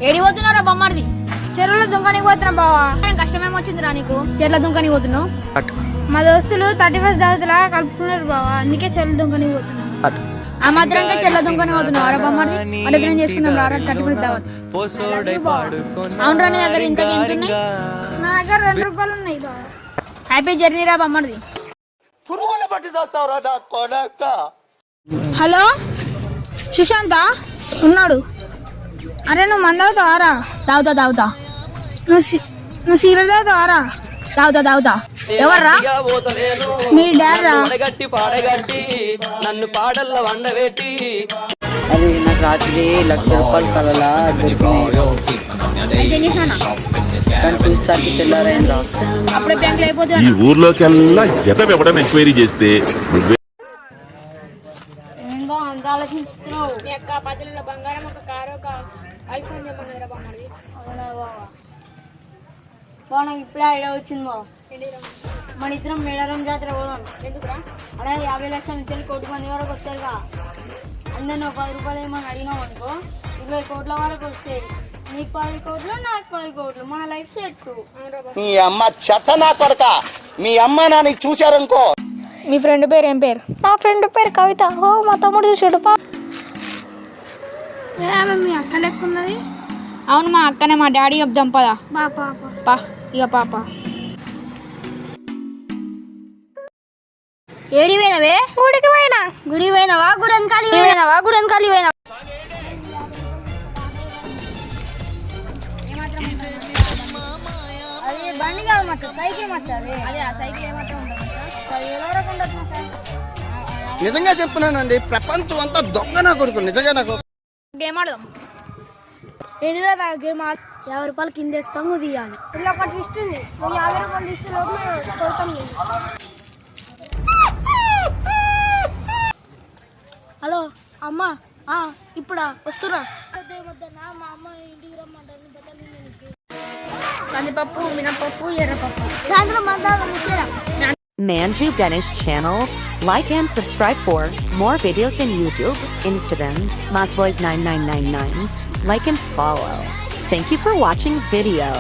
AD పోతున్నారా బొమ్మడిది? చెరువులో దుంకనికి పోతున్నా బావా. కష్టమేమొచ్చిందిరా నీకు? చెరువులో దుంకనికి పోతున్నావు? మా దోస్తులు 31 దావతలా కలుపుకున్నారు బావా, అందుకే చెరువులో దుంకనికి పోతున్నా. ఆ మాత్రంగా చెరువులో దుంకని పోతున్నావు అరా బొమ్మడిది? అడిగిన చేసుకుందాం రా 31 దావత్. అవునరా నీ దగ్గర ఇంతకి ఎంత ఉన్నాయి? నా దగ్గర 2 రూపాయలు ఉన్నాయి బావా. హ్యాపీ జర్నీ రా బొమ్మడిది. హలో సుశాంత ఉన్నాడు. అరే నువ్వు మంద తాగుతావారా? తాగుతా. నువ్వు సీరియల్ తాగుతావారా? తాగుతా. ఎవర్రా? మీ డాడ్ రా. నన్ను పాడల్లో వండబెట్టి అది నాకు రాత్రి 1,00,000 రూపాయలు కలలా తెల్లారైందా? అప్పుడే బ్యాంకులో అయిపోతుంది. ఈ ఊర్లోకెల్లా ఎదవెవడని ఎంక్వైరీ చేస్తే ఆలోచిస్తున్నావు. మీ అక్క పదుల బంగారం ఒక కారు ఒక ఐఫోన్ తెమ్మన్నదిరా బొమ్మడిది. నాకు ఇప్పుడే ఐడియా వచ్చిందో. మన ఇద్దరం మేడారం జాతర పోదాం. ఎందుకురా? అలా 50 లక్షల నుంచి 1 కోటి మంది వరకు వస్తారుగా. అందరిని 10 రూపాయలు ఏమని అడిగినాం అనుకో 20 కోట్ల వరకు వస్తాయి. నీకు 10 కోట్లు, నాకు 10 కోట్లు, మన లైఫ్ సెట్. మీ అమ్మ చెత్త నా కొడక. మీ అమ్మ నాన్న చూశారనుకో. మీ ఫ్రెండ్ పేరు ఏం పేరు? నా ఫ్రెండ్ పేరు కవిత. ఓ మా తమ్ముడు చూసాడు. మీ అక్క లెక్కున్నది. అవును మా అక్కనే. మా డాడీ చెప్దాం పదా. పా ఇక పాప. ఏడి పోయినవే? గుడికి పోయినా. గుడి పోయినావా? గుడెనకాలి పోయినావా? అది బండి కాదు మచ్చ, సైకిల్ మచ్చ. అదే ఆ సైకిల్ ఏమాత్రం ఉండదు. 10,000 వరకు ఉండదు. నిజంగా చెప్తున్నానండి, ప్రపంచం అంతా దొంగ నా కొడుకు. నిజంగా నాకు గేమ్ ఆడదాం. ఏడిదా నా గేమ్ ఆడ 50 రూపాయలు కింద వేస్తాం, నువ్వు తీయాలి. ఇలా ఒక ట్విస్ట్ ఉంది. నువ్వు 50 రూపాయలు ట్విస్ట్ కొడతాం. హలో అమ్మా, ఇప్పుడా వస్తురా? కందిపప్పు, మినపప్పు, ఎర్రపప్పు. సాయంత్రం Manju Ganesh channel. Like and subscribe for more videos in YouTube, Instagram, MassBoys9999. Like and follow. Thank you for watching video.